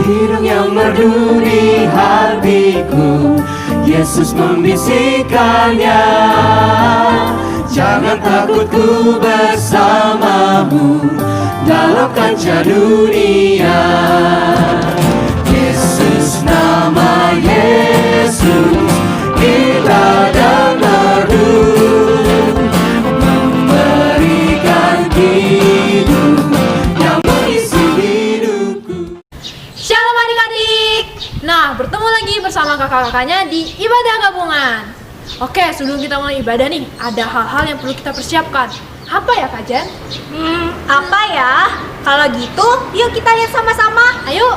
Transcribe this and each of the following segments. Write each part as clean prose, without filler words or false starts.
Hidung yang merdu di hatiku, Yesus membisikkannya. Jangan takut, ku bersamamu dalam kancah dunia. Yesus, nama Yesus, indah dan merdu, memberikan hidup yang mengisi hidupku. Shalom adik-adik. Nah, bertemu lagi bersama kakak-kakaknya di ibadah gabungan. Oke, sebelum kita mulai ibadah nih, ada hal-hal yang perlu kita persiapkan. Apa ya, Kak Jen? Apa ya? Kalau gitu, yuk kita lihat sama-sama. Ayo.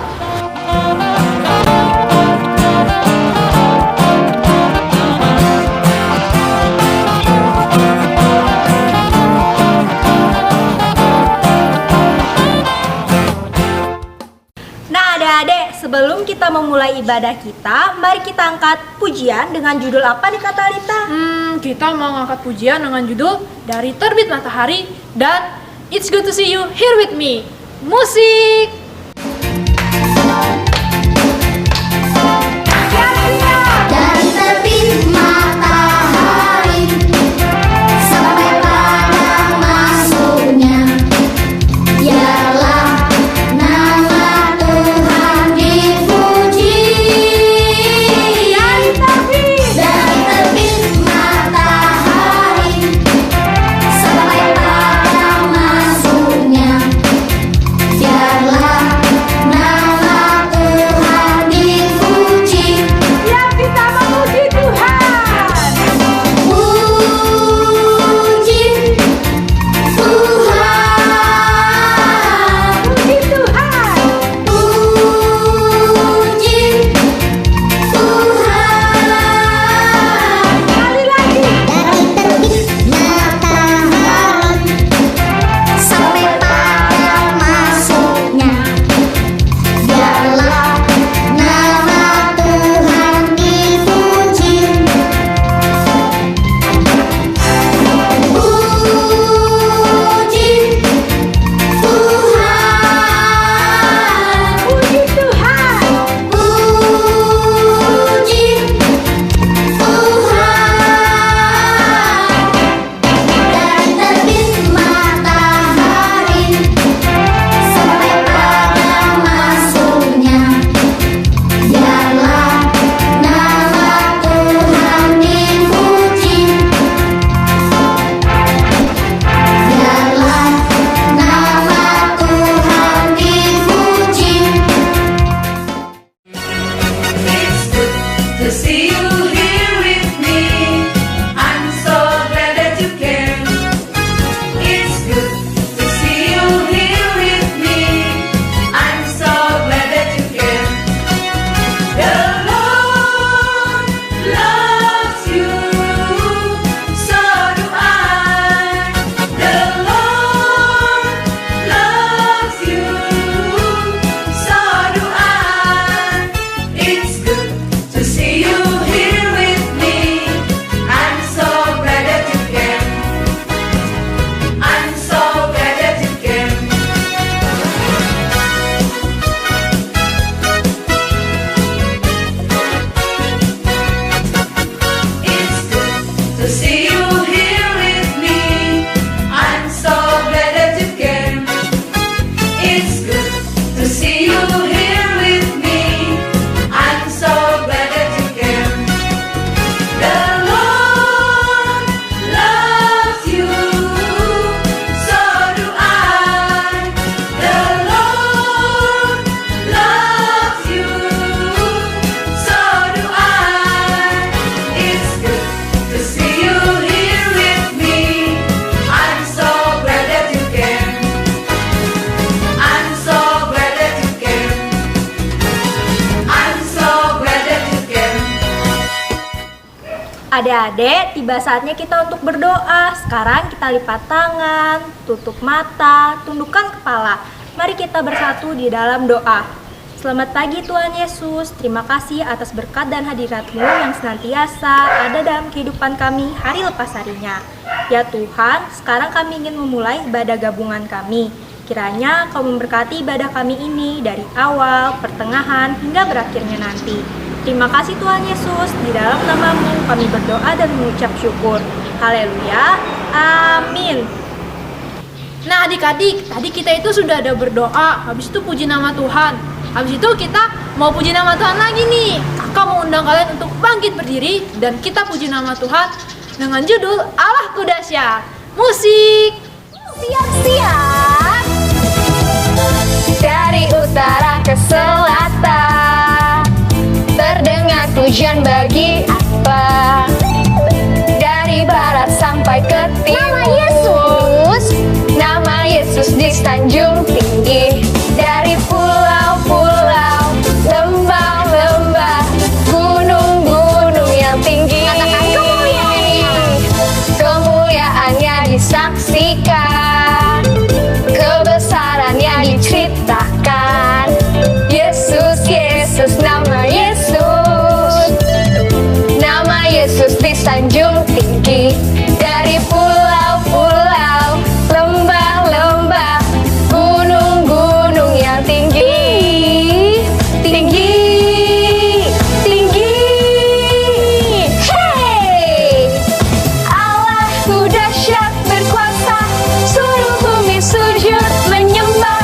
Nah, adik-adik, sebelum kita memulai ibadah kita, mari kita angkat pujian dengan judul apa nih Kak Talita? Kita mau ngangkat pujian dengan judul Dari Terbit Matahari dan It's Good to See You Here With Me. Musik. Dari terbit matahari sampai pada masuknya, biarlah nama Tuhan dipuji. Dari terbit matahari sampai pada masuknya, biarlah nama Tuhan dipuji. Ya, kita memuji Tuhan. Puji Tuhan, Puji Tuhan. puji Tuhan. Sekali lagi. Dari terbit matahari sampai pada masuknya, biarlah nama Tuhan dipuji. Puji Tuhan, Puji Tuhan. puji Tuhan. Dari terbit matahari sampai pada masuknya, biarlah nama Tuhan dipuji. Biarlah nama Tuhan dipuji. It's good to see you here with me. I'm so glad that you came. It's good to see you here with me. I'm so glad that you came. The Lord loves you, so do I. The Lord loves you, so do I. It's good to see you here with me. I'm so glad that you came. I'm so glad that you came. It's good to see you here with me. I'm so glad that you came. It's good to see you here with me. I'm so glad that you came. The Lord loves you, so do I. The Lord loves you, so do I. It's good to see you here with me. I'm so glad that you came. I'm so glad that you came. I'm so glad that you came. Adik-adik, tiba saatnya kita untuk berdoa. Sekarang kita lipat tangan, tutup mata, tundukkan kepala. Mari kita bersatu di dalam doa. Selamat pagi Tuhan Yesus, terima kasih atas berkat dan hadirat-Mu yang senantiasa ada dalam kehidupan kami hari lepas harinya. Ya Tuhan, sekarang kami ingin memulai ibadah gabungan kami. Kiranya Kau memberkati ibadah kami ini dari awal, pertengahan, hingga berakhirnya nanti. Terima kasih Tuhan Yesus, di dalam nama-Mu kami berdoa dan mengucap syukur. Haleluya, amin. Nah adik-adik, tadi kita itu sudah ada berdoa, habis itu puji nama Tuhan. Habis itu kita mau puji nama Tuhan lagi nih. Kakak mau undang kalian untuk bangkit berdiri dan kita puji nama Tuhan dengan judul Allahku Dahsyat. Musik. Siap-siap. Dari utara ke selatan terdengar pujian bagi apa? Dari barat sampai ke timur, nama Yesus di sanjung tinggi. Dari pulau-pulau, lembah-lembah, gunung-gunung yang tinggi, kemuliaannya disaksikan, kebesarannya diceritakan. Yesus, Yesus, nama Yesus, nama Yesus di sanjung tinggi. Dari pulau-pulau, lembah-lembah, gunung-gunung yang tinggi, tinggi, tinggi. Hey, Allahku dahsyat berkuasa, seluruh bumi sujud menyembah.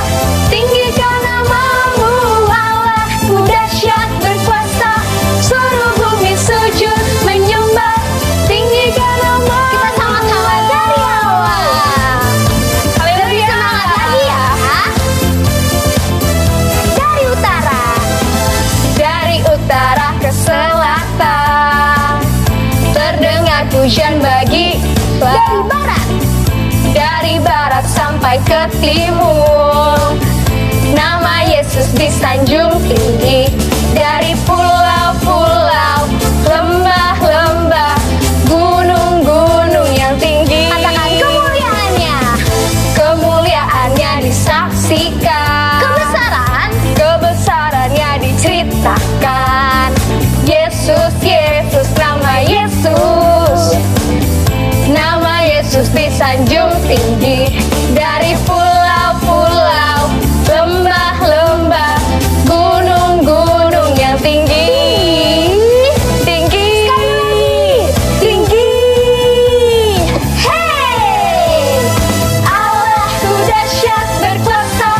Tinggikan nama-Mu, Allahku dahsyat berkuasa, seluruh bumi sujud menyembah. Tinggikan nama-Mu. Kita sama-sama dari awal. Lebih semangat lagi ya. Dari utara ke selatan terdengar pujian bagi dari barat sampai ke timur, nama Yesus di sanjung tinggi. Dari pulau-pulau, lembah-lembah, gunung-gunung yang tinggi, katakan kemuliaannya, kemuliaannya disaksikan, kebesarannya diceritakan. Yesus, Yesus, nama Yesus, nama Yesus di sanjung tinggi. Dari pulau-pulau, lembah-lembah, gunung-gunung yang tinggi, tinggi, tinggi. Hey, Allahku dahsyat berkuasa,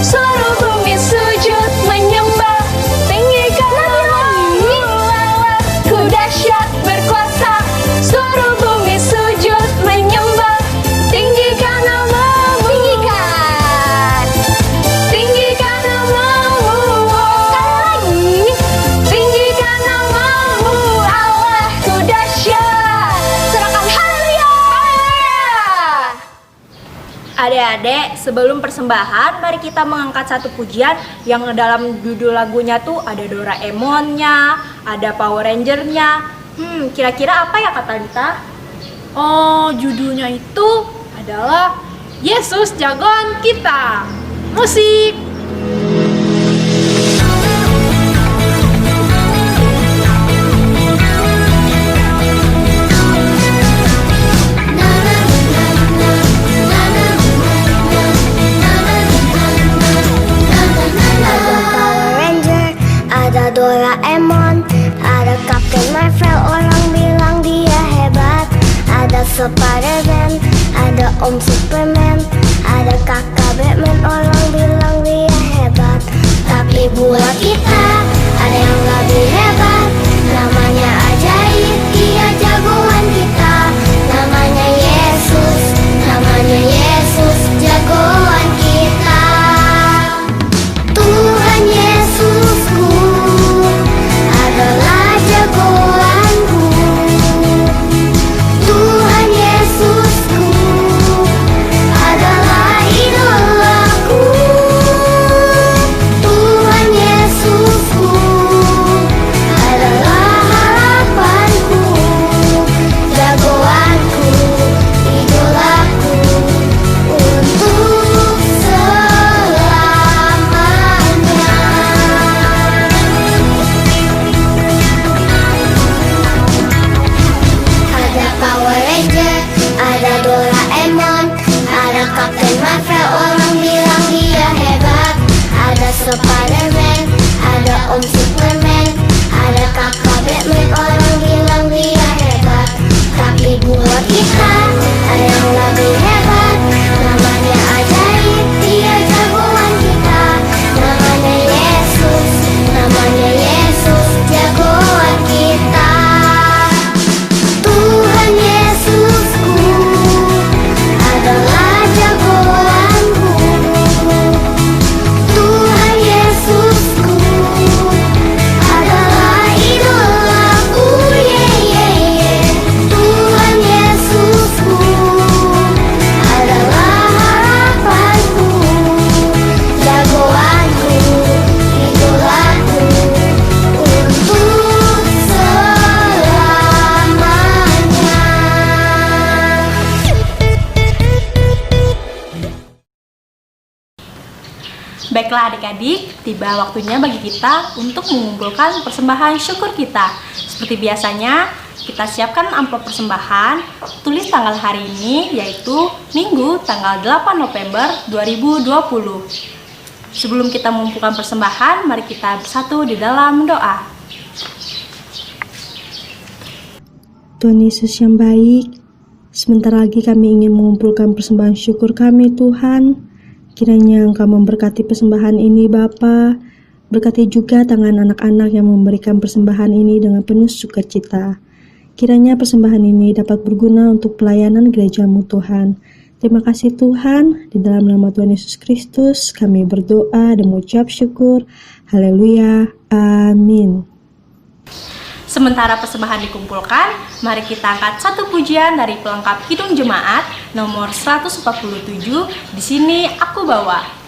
seluruh bumi sujud menyembah. Tinggikan nama-Mu, Allahku dahsyat berkuasa, seluruh bumi sujud menyembah. Tinggikan nama-Mu, tinggikan nama-Mu. Sekali lagi, tinggikan nama-Mu, Allahku dahsyat. Serahkan haleluya. Adik-adik, sebelum persembahan, mari kita mengangkat satu pujian yang dalam judul lagunya tuh ada Doraemonnya, ada Power Ranger-nya. Kira-kira apa ya Kak Talita? Oh, judulnya itu adalah Yesus Jagoan Kita. Musik. Ada Power Ranger, ada Doraemon, ada Captain Marvel, orang bilang dia hebat. Ada Spider-Man, ada Om Superman, ada kakak Batman, orang bilang dia hebat. Tapi buat kita ada yang lebih hebat, namanya ajaib, dia jagoan kita. Namanya Yesus, jagoan kita. Tuhan Yesusku adalah jagoanku. Tuhan Yesusku adalah idolaku. Tuhan Yesusku Baiklah adik-adik, tiba waktunya bagi kita untuk mengumpulkan persembahan syukur kita. Seperti biasanya, kita siapkan amplop persembahan, tulis tanggal hari ini yaitu Minggu tanggal 8 November 2020. Sebelum kita mengumpulkan persembahan, mari kita bersatu di dalam doa. Tuhan Yesus yang baik, sebentar lagi kami ingin mengumpulkan persembahan syukur kami Tuhan. Kiranya Engkau memberkati persembahan ini Bapa. Berkati juga tangan anak-anak yang memberikan persembahan ini dengan penuh sukacita. Kiranya persembahan ini dapat berguna untuk pelayanan gereja-Mu Tuhan. Terima kasih Tuhan, di dalam nama Tuhan Yesus Kristus kami berdoa dan mengucap syukur. Haleluya, amin. Sementara persembahan dikumpulkan, mari kita angkat satu pujian dari pelengkap Kidung Jemaat nomor 147, Di Sini Aku Bawa.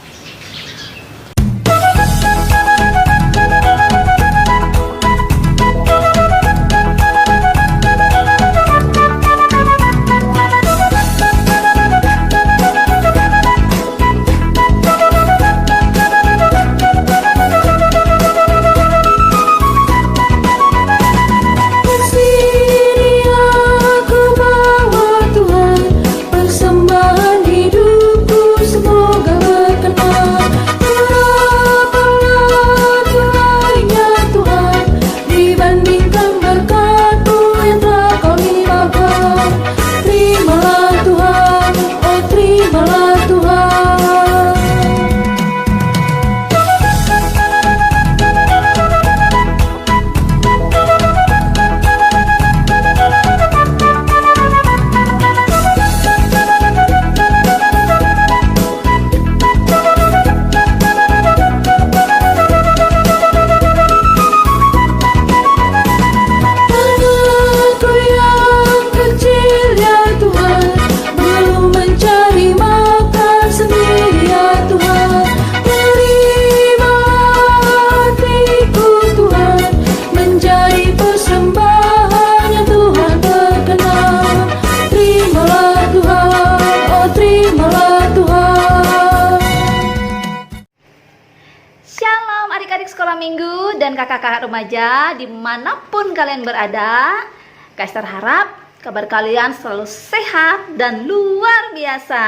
Minggu dan kakak-kakak remaja dimanapun kalian berada, Kak Esther harap kabar kalian selalu sehat dan luar biasa.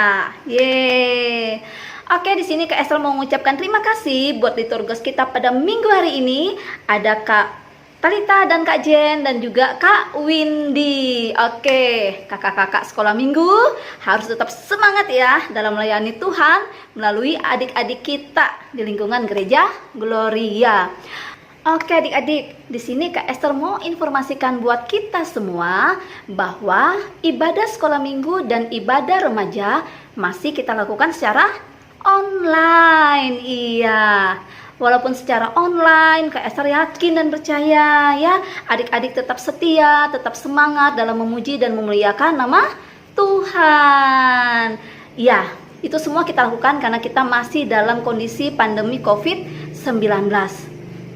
Yeay. Oke, di sini Kak Esther mau mengucapkan terima kasih buat liturgos kita pada minggu hari ini. Ada Kak Talita dan Kak Jen dan juga Kak Windy. Oke, kakak-kakak sekolah minggu harus tetap semangat ya dalam melayani Tuhan melalui adik-adik kita di lingkungan gereja Gloria. Oke adik-adik, di sini Kak Esther mau informasikan buat kita semua bahwa ibadah sekolah minggu dan ibadah remaja masih kita lakukan secara online. Iya. Walaupun secara online, Kak Esther yakin dan percaya ya, adik-adik tetap setia, tetap semangat dalam memuji dan memuliakan nama Tuhan. Ya, itu semua kita lakukan karena kita masih dalam kondisi pandemi COVID-19.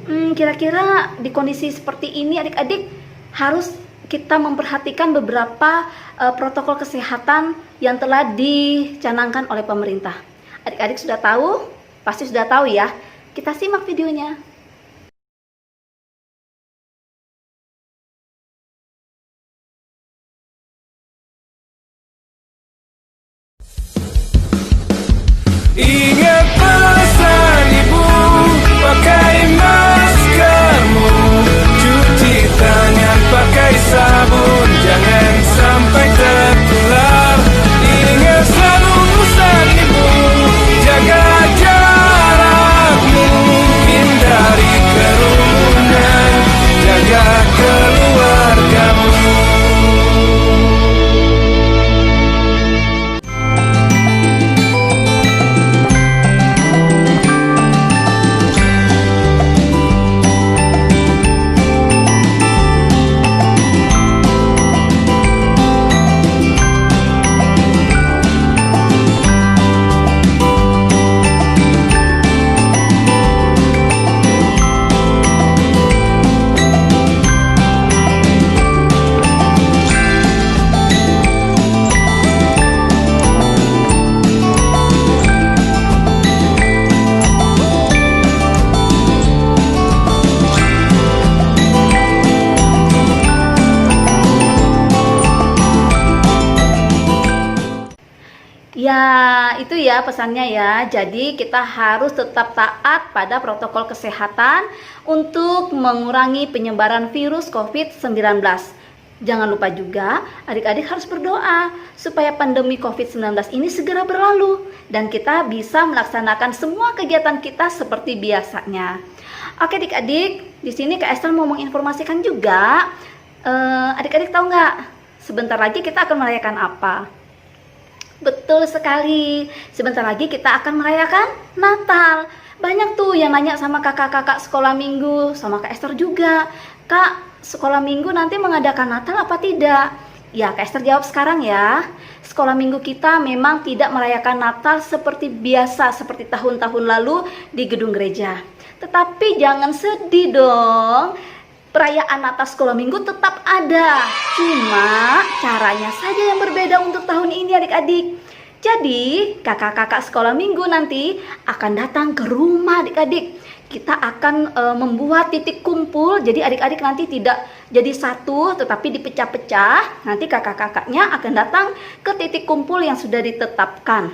Kira-kira di kondisi seperti ini adik-adik harus kita memperhatikan beberapa protokol kesehatan yang telah dicanangkan oleh pemerintah. Adik-adik sudah tahu? Pasti sudah tahu ya. Kita simak videonya. Ingat pesan ibu, pakai maskermu, cuci tangan pakai sabun, jangan sampai tertular. Ingat selalu pesan ibu, jaga jarakmu, hindari Nah, itu ya pesannya ya. Jadi kita harus tetap taat pada protokol kesehatan untuk mengurangi penyebaran virus COVID-19. Jangan lupa juga adik-adik harus berdoa supaya pandemi COVID-19 ini segera berlalu dan kita bisa melaksanakan semua kegiatan kita seperti biasanya. Oke adik-adik, di sini Kak Esther mau menginformasikan juga. Adik-adik tahu nggak? Sebentar lagi kita akan merayakan apa? Betul sekali, sebentar lagi kita akan merayakan Natal. Banyak tuh yang nanya sama kakak-kakak sekolah minggu, sama Kak Esther juga. Kak, sekolah minggu nanti mengadakan Natal apa tidak? Ya, Kak Esther jawab sekarang ya. Sekolah minggu kita memang tidak merayakan Natal seperti biasa, seperti tahun-tahun lalu di gedung gereja. Tetapi jangan sedih dong. Perayaan Natal sekolah minggu tetap ada, cuma caranya saja yang berbeda untuk tahun ini adik-adik. Jadi kakak-kakak sekolah minggu nanti akan datang ke rumah adik-adik. Kita akan membuat titik kumpul, jadi adik-adik nanti tidak jadi satu tetapi dipecah-pecah. Nanti kakak-kakaknya akan datang ke titik kumpul yang sudah ditetapkan.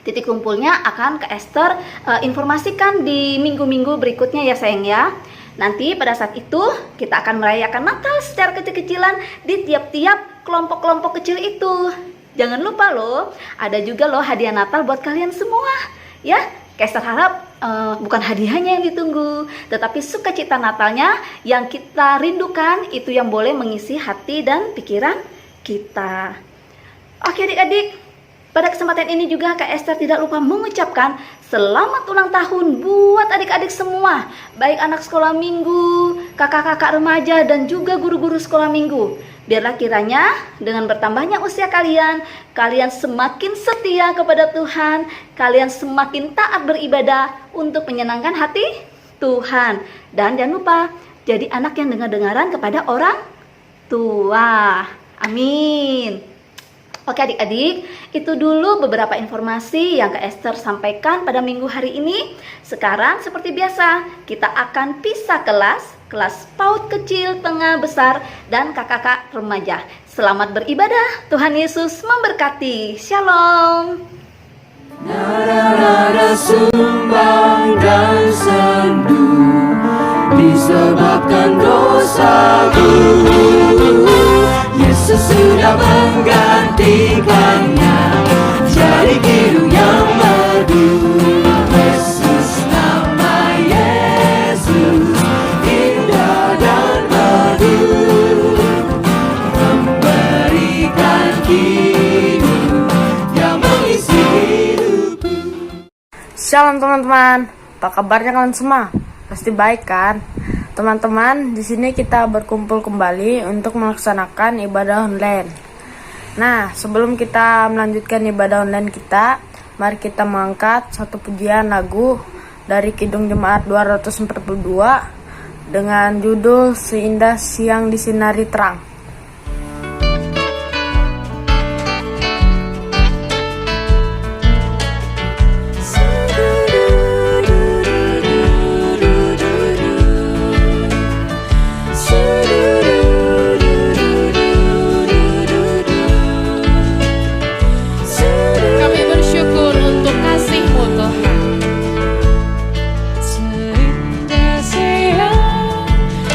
Titik kumpulnya akan Kak Esther informasikan di minggu-minggu berikutnya ya sayang ya. Nanti pada saat itu kita akan merayakan Natal secara kecil-kecilan di tiap-tiap kelompok-kelompok kecil itu. Jangan lupa loh, ada juga loh hadiah Natal buat kalian semua. Ya, Kak Esther harap bukan hadiahnya yang ditunggu, tetapi sukacita Natalnya yang kita rindukan itu yang boleh mengisi hati dan pikiran kita. Oke adik-adik, pada kesempatan ini juga Kak Esther tidak lupa mengucapkan selamat ulang tahun buat adik-adik semua, baik anak sekolah minggu, kakak-kakak remaja, dan juga guru-guru sekolah minggu. Biarlah kiranya dengan bertambahnya usia kalian, kalian semakin setia kepada Tuhan, kalian semakin taat beribadah untuk menyenangkan hati Tuhan. Dan jangan lupa jadi anak yang dengar-dengaran kepada orang tua. Amin. Oke adik-adik, itu dulu beberapa informasi yang Kak Esther sampaikan pada minggu hari ini. Sekarang seperti biasa, kita akan pisah kelas PAUD kecil, tengah, besar, dan kakak-kakak remaja. Selamat beribadah, Tuhan Yesus memberkati. Shalom. Nada-nada sumbang dan sendu disebabkan dosaku. Yesus sudah menggantikannya jadi kidung yang merdu. Yesus, nama Yesus indah dan merdu, memberikan kidung yang mengisi hidupku. Shalom teman-teman, apa kabarnya kalian semua? Pasti baik kan? Teman-teman, di sini kita berkumpul kembali untuk melaksanakan ibadah online. Nah, sebelum kita melanjutkan ibadah online kita, mari kita mengangkat satu pujian lagu dari Kidung Jemaat 242 dengan judul Seindah Siang Disinari Terang. Kami bersyukur untuk kasih-Mu Tuhan. Seindah siang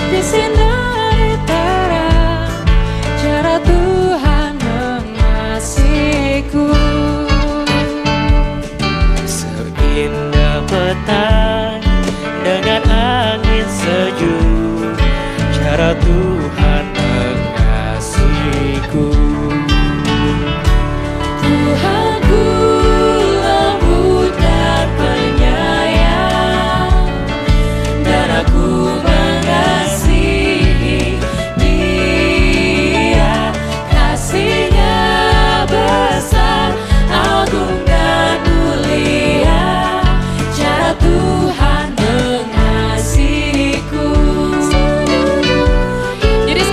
disinari terang, cara Tuhan mengasihiku. Seindah petang dengan angin sejuk, cara Tuhan mengasihiku. Tuhanku lembut dan penyayang, dan aku mengasihi Dia. Kasih-Nya besar, agung dan mulia, cara Tuhan mengasihiku. Jadi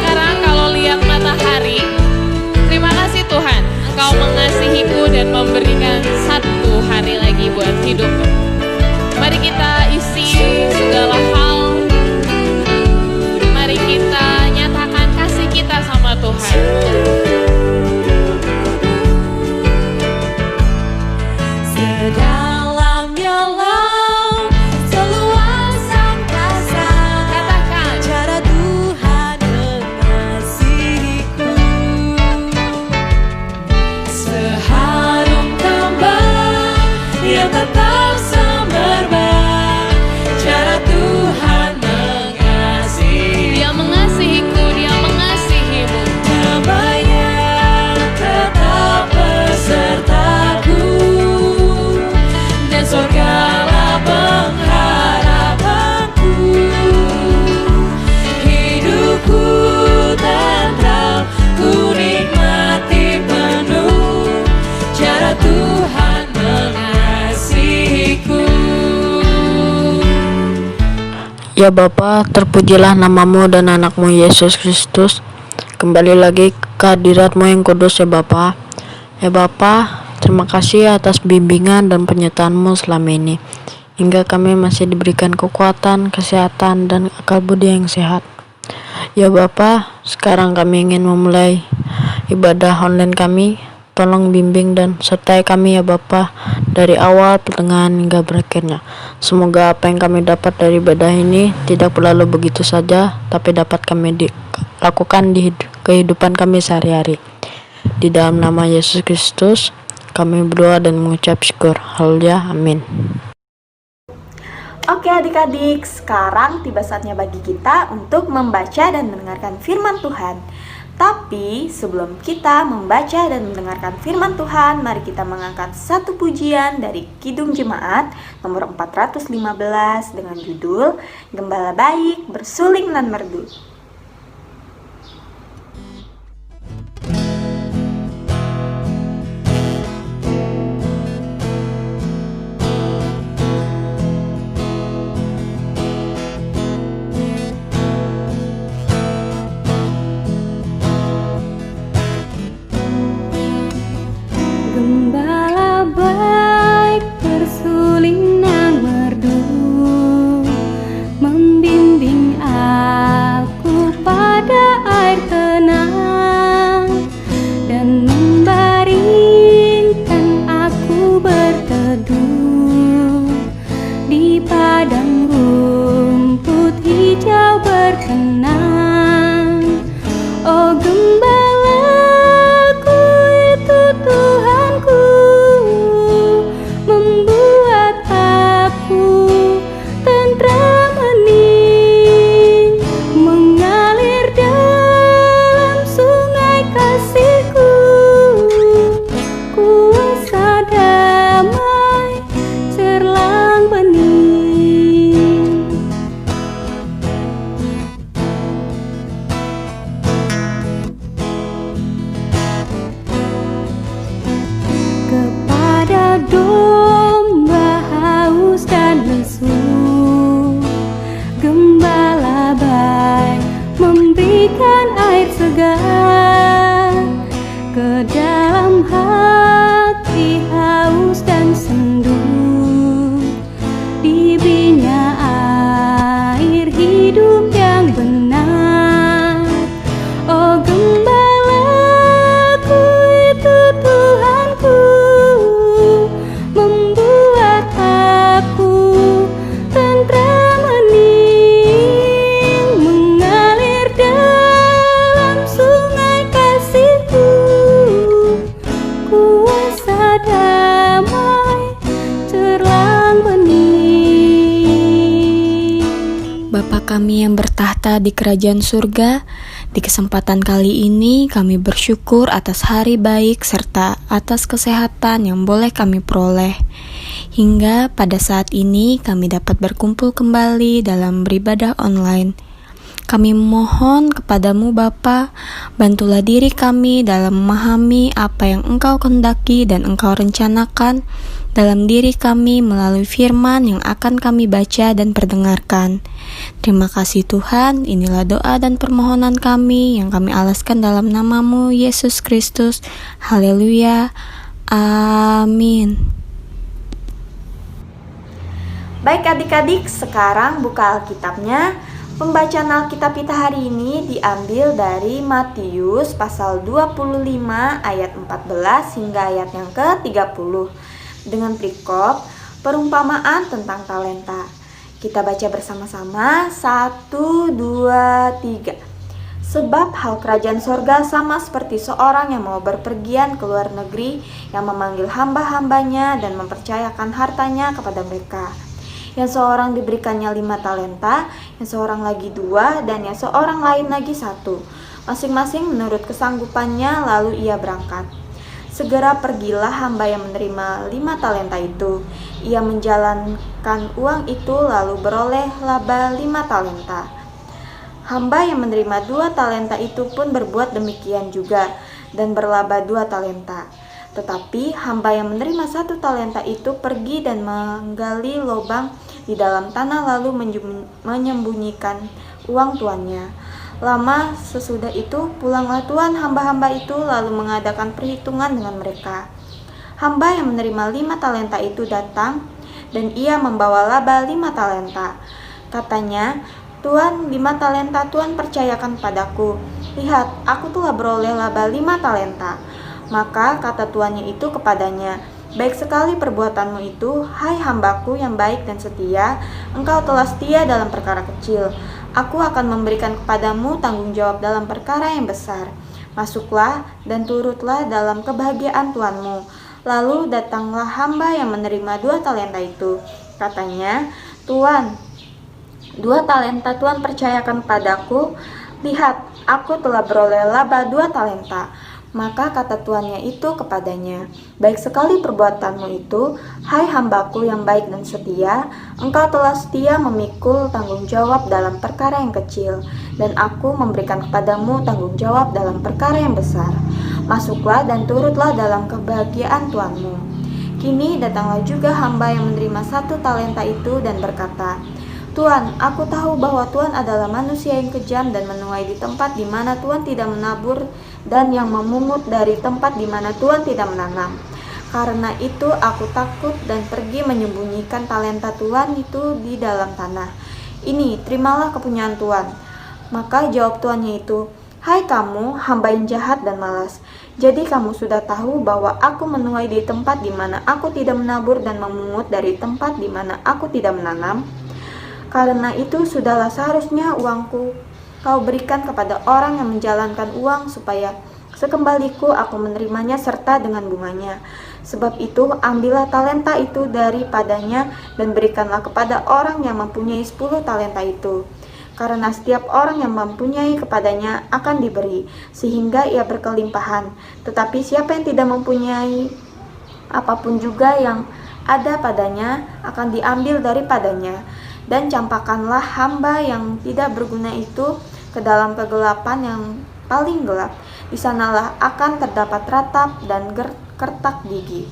Ya Bapa, terpujilah namamu dan anakmu Yesus Kristus. Kembali lagi ke hadiratmu yang kudus ya Bapa. Ya Bapa, terima kasih atas bimbingan dan penyertaanmu selama ini. Hingga kami masih diberikan kekuatan, kesehatan, dan akal budi yang sehat. Ya Bapa, sekarang kami ingin memulai ibadah online kami. Tolong bimbing dan sertai kami ya Bapa, dari awal, pertengahan, hingga berakhirnya. Semoga apa yang kami dapat dari ibadah ini tidak berlalu begitu saja, tapi dapat kami lakukan di kehidupan kami sehari-hari. Di dalam nama Yesus Kristus, kami berdoa dan mengucap syukur. Haleluya, amin. Oke adik-adik, sekarang tiba saatnya bagi kita untuk membaca dan mendengarkan firman Tuhan. Tapi sebelum kita membaca dan mendengarkan firman Tuhan, mari kita mengangkat satu pujian dari Kidung Jemaat nomor 415 dengan judul Gembala Baik Bersuling Nan Merdu. Gembala baik bersuling nang merdu, membimbing aku pada air tenang, dan membaringkan aku berteduh di padang rumput hijau berkenang. Oh gembalaku itu Tuhanku, membuat aku tentram hening, mengalir dalam sungai kasih-Ku, kuasa damai cerlang bening. Kepada domba haus dan lesu, gembala baik memberikan air segar. Ke dalam hati haus dan sendu, diberinya air hidup yang benar. Oh gembalaku itu Tuhanku, membuat aku tentram hening, mengalir dalam sungai kasih-Ku, kuasa damai cerlang bening. Bapa kami yang bertahta di kerajaan surga, di kesempatan kali ini kami bersyukur atas hari baik serta atas kesehatan yang boleh kami peroleh. Hingga pada saat ini kami dapat berkumpul kembali dalam beribadah online. Kami mohon kepadamu Bapa, bantulah diri kami dalam memahami apa yang Engkau kehendaki dan Engkau rencanakan dalam diri kami melalui firman yang akan kami baca dan perdengarkan. Terima kasih Tuhan, inilah doa dan permohonan kami yang kami alaskan dalam namamu Yesus Kristus. Haleluya, amin. Baik adik-adik, sekarang buka Alkitabnya. Pembacaan Alkitab kita hari ini diambil dari Matius pasal 25 ayat 14 hingga ayat yang ke-30 dengan perikop perumpamaan tentang talenta. Kita baca bersama-sama 1, 2, 3. Sebab hal kerajaan sorga sama seperti seorang yang mau berpergian ke luar negeri, yang memanggil hamba-hambanya dan mempercayakan hartanya kepada mereka. Yang seorang diberikannya 5 talenta, yang seorang lagi 2, dan yang seorang lain lagi 1. Masing-masing menurut kesanggupannya, lalu ia berangkat. Segera pergilah hamba yang menerima 5 talenta itu. Ia menjalankan uang itu lalu beroleh laba 5 talenta. Hamba yang menerima 2 talenta itu pun berbuat demikian juga dan berlaba 2 talenta. Tetapi hamba yang menerima 1 talenta itu pergi dan menggali lubang di dalam tanah lalu menyembunyikan uang tuannya. Lama sesudah itu pulanglah tuan hamba-hamba itu lalu mengadakan perhitungan dengan mereka. Hamba yang menerima 5 talenta itu datang dan ia membawa laba 5 talenta. Katanya, Tuan, 5 talenta Tuan percayakan padaku. Lihat, aku telah beroleh laba 5 talenta. Maka kata tuannya itu kepadanya, baik sekali perbuatanmu itu, hai hambaku yang baik dan setia, engkau telah setia dalam perkara kecil. Aku akan memberikan kepadamu tanggung jawab dalam perkara yang besar. Masuklah dan turutlah dalam kebahagiaan tuanmu. Lalu datanglah hamba yang menerima 2 talenta itu. Katanya, Tuan, 2 talenta Tuan percayakan padaku. Lihat, aku telah beroleh laba 2 talenta. Maka kata tuannya itu kepadanya, baik sekali perbuatanmu itu, hai hambaku yang baik dan setia, engkau telah setia memikul tanggung jawab dalam perkara yang kecil, dan aku memberikan kepadamu tanggung jawab dalam perkara yang besar. Masuklah dan turutlah dalam kebahagiaan tuanmu. Kini datanglah juga hamba yang menerima 1 talenta itu dan berkata, Tuan, aku tahu bahwa Tuan adalah manusia yang kejam dan menuai di tempat di mana Tuan tidak menabur dan yang memungut dari tempat di mana Tuan tidak menanam. Karena itu aku takut dan pergi menyembunyikan talenta Tuan itu di dalam tanah. Ini, terimalah kepunyaan Tuan. Maka jawab tuannya itu, hai kamu, hamba yang jahat dan malas. Jadi kamu sudah tahu bahwa aku menuai di tempat di mana aku tidak menabur dan memungut dari tempat di mana aku tidak menanam. Karena itu sudahlah seharusnya uangku kau berikan kepada orang yang menjalankan uang supaya sekembaliku aku menerimanya serta dengan bunganya. Sebab itu ambillah talenta itu daripadanya dan berikanlah kepada orang yang mempunyai 10 talenta itu. Karena setiap orang yang mempunyai kepadanya akan diberi sehingga ia berkelimpahan. Tetapi siapa yang tidak mempunyai apapun juga yang ada padanya akan diambil daripadanya. Dan campakkanlah hamba yang tidak berguna itu ke dalam kegelapan yang paling gelap. Di sanalah akan terdapat ratap dan kertak gigi.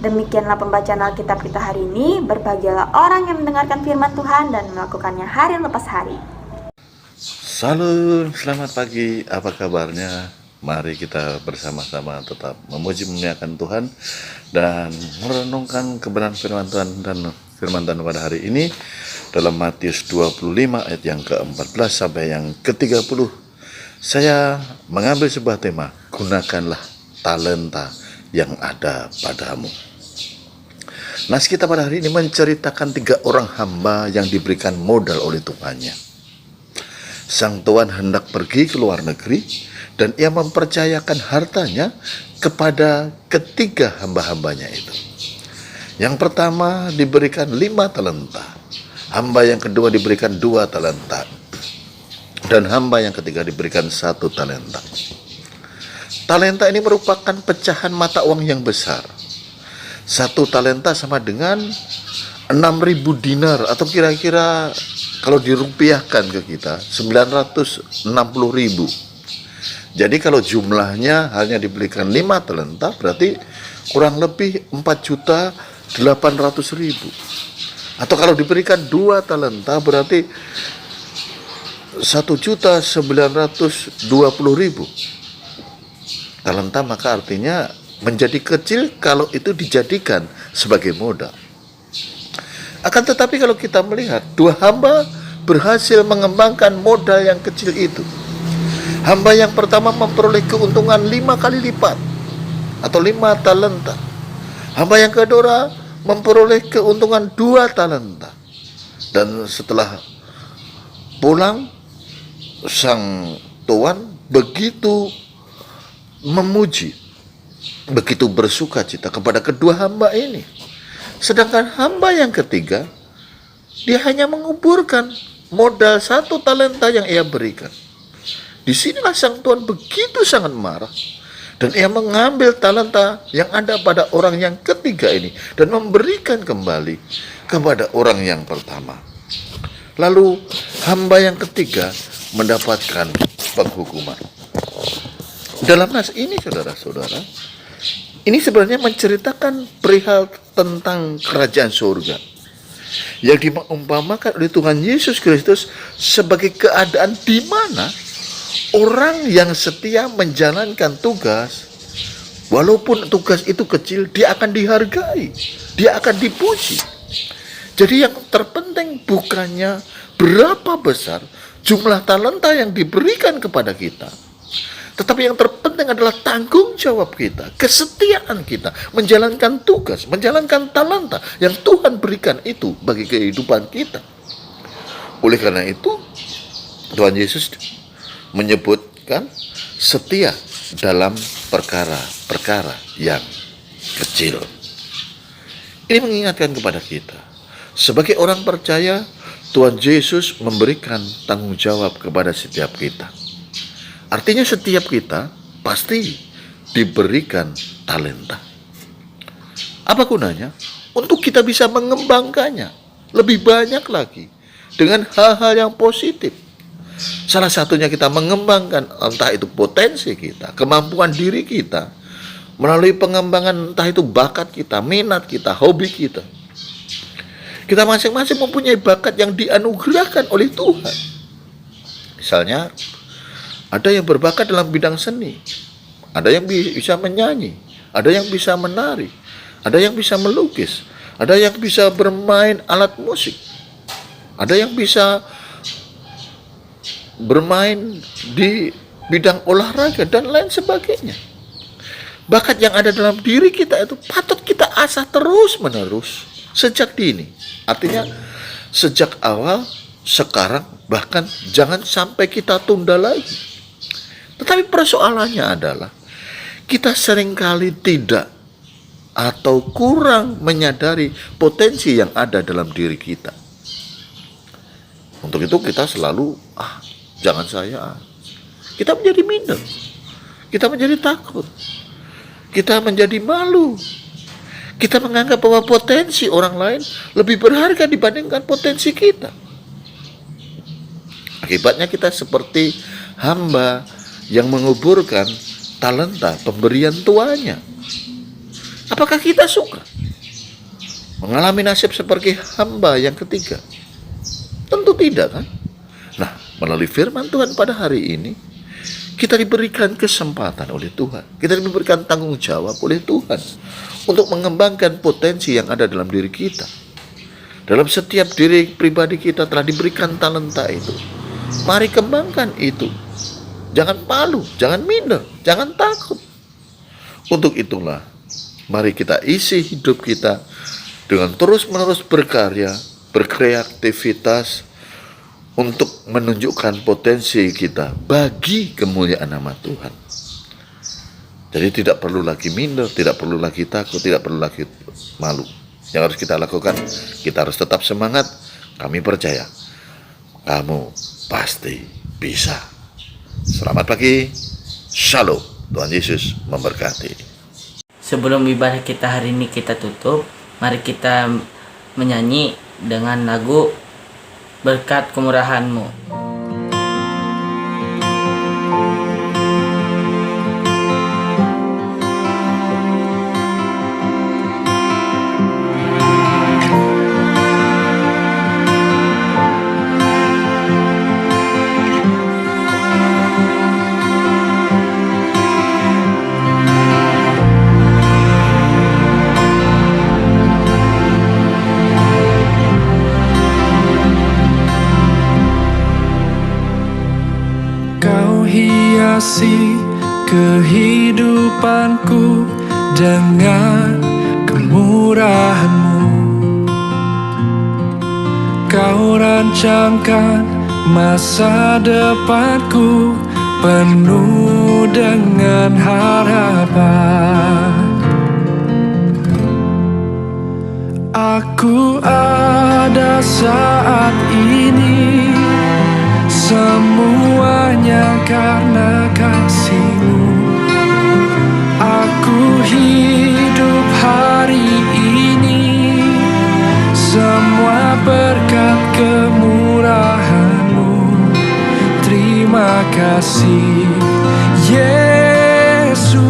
Demikianlah pembacaan Alkitab kita hari ini. Berbahagialah orang yang mendengarkan firman Tuhan dan melakukannya hari lepas hari. Salam, selamat pagi. Apa kabarnya? Mari kita bersama-sama tetap memuji memuliakan Tuhan dan merenungkan kebenaran firman Tuhan dan firman Tuhan pada hari ini dalam Matius 25 ayat yang ke-14 sampai yang ke-30. Saya mengambil sebuah tema, gunakanlah talenta yang ada padamu. Nas kita pada hari ini menceritakan 3 orang hamba yang diberikan modal oleh tuannya. Sang tuan hendak pergi ke luar negeri dan ia mempercayakan hartanya kepada ketiga hamba-hambanya itu. Yang pertama diberikan 5 talenta, hamba yang kedua diberikan 2 talenta, dan hamba yang ketiga diberikan 1 talenta. Talenta ini merupakan pecahan mata uang yang besar. 1 talenta sama dengan 6.000 dinar atau kira-kira kalau dirupiahkan ke kita 960.000. Jadi kalau jumlahnya hanya diberikan 5 talenta berarti kurang lebih 4.800.000. Atau kalau diberikan 2 talenta berarti 1.920.000 talenta, maka artinya menjadi kecil kalau itu dijadikan sebagai modal. Akan tetapi kalau kita melihat 2 hamba berhasil mengembangkan modal yang kecil itu. Hamba yang pertama memperoleh keuntungan 5 kali lipat atau 5 talenta. Hamba yang kedua memperoleh keuntungan 2 talenta. Dan setelah pulang, sang tuan begitu memuji, begitu bersuka cita kepada kedua hamba ini. Sedangkan hamba yang ketiga, dia hanya menguburkan modal 1 talenta yang ia berikan. Disinilah sang tuan begitu sangat marah. Dan ia mengambil talenta yang ada pada orang yang ketiga ini dan memberikan kembali kepada orang yang pertama. Lalu hamba yang ketiga mendapatkan penghukuman. Dalam nas ini saudara-saudara, ini sebenarnya menceritakan perihal tentang kerajaan surga. yang diumpamakan oleh Tuhan Yesus Kristus sebagai keadaan di mana orang yang setia menjalankan tugas, walaupun tugas itu kecil, dia akan dihargai, dia akan dipuji. Jadi yang terpenting bukannya berapa besar jumlah talenta yang diberikan kepada kita, tetapi yang terpenting adalah tanggung jawab kita, kesetiaan kita, menjalankan tugas, menjalankan talenta yang Tuhan berikan itu bagi kehidupan kita. Oleh karena itu, Tuhan Yesus menyebutkan setia dalam perkara-perkara yang kecil. Ini mengingatkan kepada kita, sebagai orang percaya, Tuhan Yesus memberikan tanggung jawab kepada setiap kita. Artinya setiap kita pasti diberikan talenta. Apa gunanya? Untuk kita bisa mengembangkannya lebih banyak lagi dengan hal-hal yang positif. Salah satunya kita mengembangkan entah itu potensi kita, kemampuan diri kita, melalui pengembangan entah itu bakat kita, minat kita, hobi kita. Kita masing-masing mempunyai bakat yang dianugerahkan oleh Tuhan. Misalnya, ada yang berbakat dalam bidang seni, ada yang bisa menyanyi, ada yang bisa menari, ada yang bisa melukis, ada yang bisa bermain alat musik, ada yang bisa bermain di bidang olahraga, dan lain sebagainya. Bakat yang ada dalam diri kita itu patut kita asah terus-menerus sejak dini. Artinya sejak awal, sekarang, bahkan jangan sampai kita tunda lagi. Tetapi persoalannya adalah kita seringkali tidak atau kurang menyadari potensi yang ada dalam diri kita. Untuk itu kita selalu, jangan saya. Kita menjadi minder, kita menjadi takut, kita menjadi malu. Kita menganggap bahwa potensi orang lain lebih berharga dibandingkan potensi kita. Akibatnya kita seperti hamba yang menguburkan talenta pemberian tuannya. Apakah kita suka mengalami nasib seperti hamba yang ketiga? Tentu tidak, kan? Nah, melalui firman Tuhan pada hari ini, kita diberikan kesempatan oleh Tuhan, kita diberikan tanggung jawab oleh Tuhan untuk mengembangkan potensi yang ada dalam diri kita. Dalam setiap diri pribadi kita telah diberikan talenta itu. Mari kembangkan itu. Jangan malu, jangan minder, jangan takut. Untuk itulah, mari kita isi hidup kita dengan terus-menerus berkarya, berkreativitas untuk menunjukkan potensi kita bagi kemuliaan nama Tuhan. Jadi tidak perlu lagi minder, tidak perlu lagi takut, tidak perlu lagi malu. Yang harus kita lakukan, kita harus tetap semangat. Kami percaya, kamu pasti bisa. Selamat pagi, Shalom, Tuhan Yesus memberkati. Sebelum ibadah kita hari ini kita tutup, mari kita menyanyi dengan lagu Berkat Kemurahan-Mu. Hiasi kehidupanku dengan kemurahan-Mu. Kau rancangkan masa depanku penuh dengan harapan. Aku ada saat ini, semuanya karena kasih-Mu. Aku hidup hari ini, semua berkat kemurahan-Mu. Terima kasih Yesus,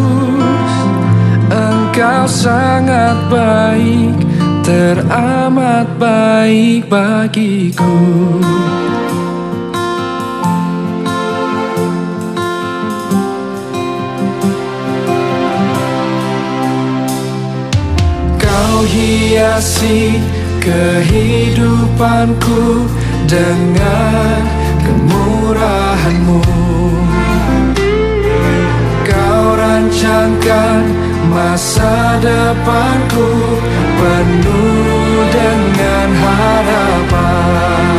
Engkau sangat baik. teramat baik bagiku. Kau hiasi kehidupanku dengan kemurahan-Mu. Kau rancangkan masa depanku penuh dengan harapan.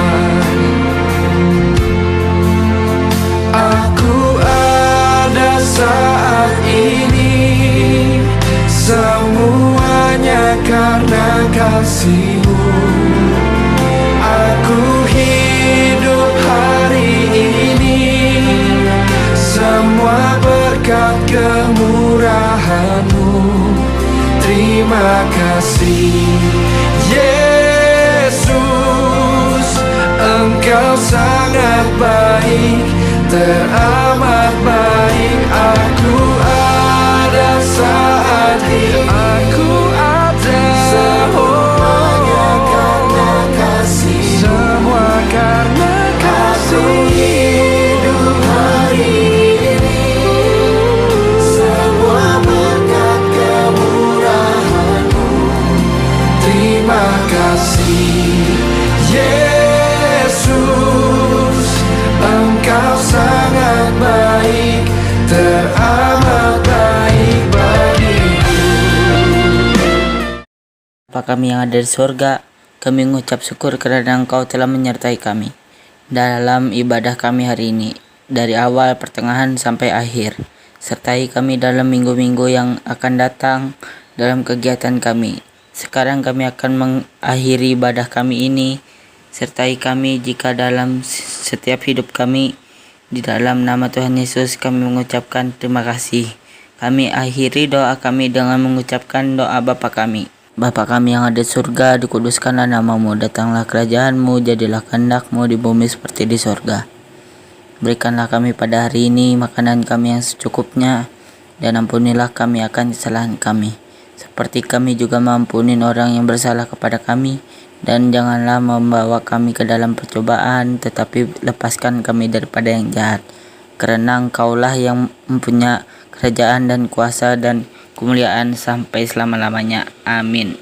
Aku ada saat ini, semuanya karena kasih-Mu. Aku hidup hari ini, semua berkat kemurahan-Mu. Terima kasih Yesus, Engkau sangat baik, teramat baik. Aku ada saat ini, aku ada, semuanya karena kasih, semua karena kasih. Hidup hari ini, semua berkat kemurahan-Mu. Terima kasih Yesus, Engkau sangat baik, teramat baik bagiku. Bapa kami yang ada di surga, kami mengucap syukur karena Engkau telah menyertai kami dalam ibadah kami hari ini, dari awal, pertengahan, sampai akhir. Sertai kami dalam minggu-minggu yang akan datang dalam kegiatan kami. Sekarang kami akan mengakhiri ibadah kami ini. Sertai kami jika dalam setiap hidup kami. Di dalam nama Tuhan Yesus kami mengucapkan terima kasih. Kami akhiri doa kami dengan mengucapkan doa Bapa kami. Bapa kami yang ada di surga, dikuduskanlah nama-Mu, datanglah kerajaan-Mu, jadilah kehendak-Mu di bumi seperti di surga. Berikanlah kami pada hari ini makanan kami yang secukupnya, dan ampunilah kami akan kesalahan kami, seperti kami juga mengampuni orang yang bersalah kepada kami. Dan janganlah membawa kami ke dalam percobaan, tetapi lepaskan kami daripada yang jahat. Karena Engkaulah yang mempunyai kerajaan dan kuasa dan kemuliaan sampai selama-lamanya. Amin.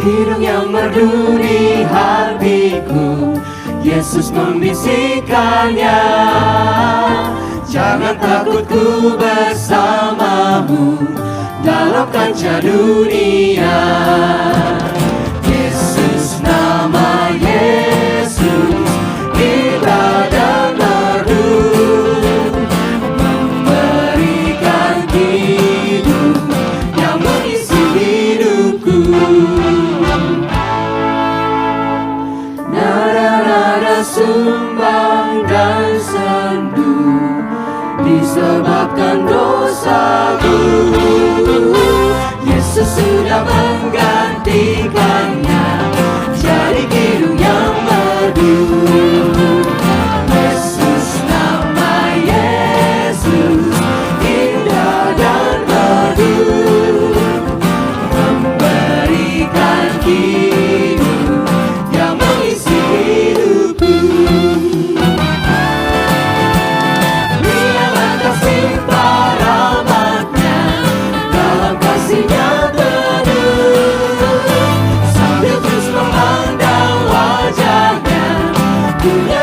Hidung yang merdu di hatiku, Yesus membisikkannya. Jangan takut, ku bersamamu dalam kancah dunia. Yesus, nama Yesus, indah dan merdu, memberikan hidup yang mengisi hidupku. Nada-nada sumbang dan sendu disebabkan dosaku. Yesus sudah menggantikannya jadi hidung yang merdu. Yesus, nama Yesus, indah dan merdu, memberikan hidup yang mengisi hidupku. Lihatlah kasih rahmatnya, dalam kasihnya teduh, sambil terus memandang wajahnya, dunia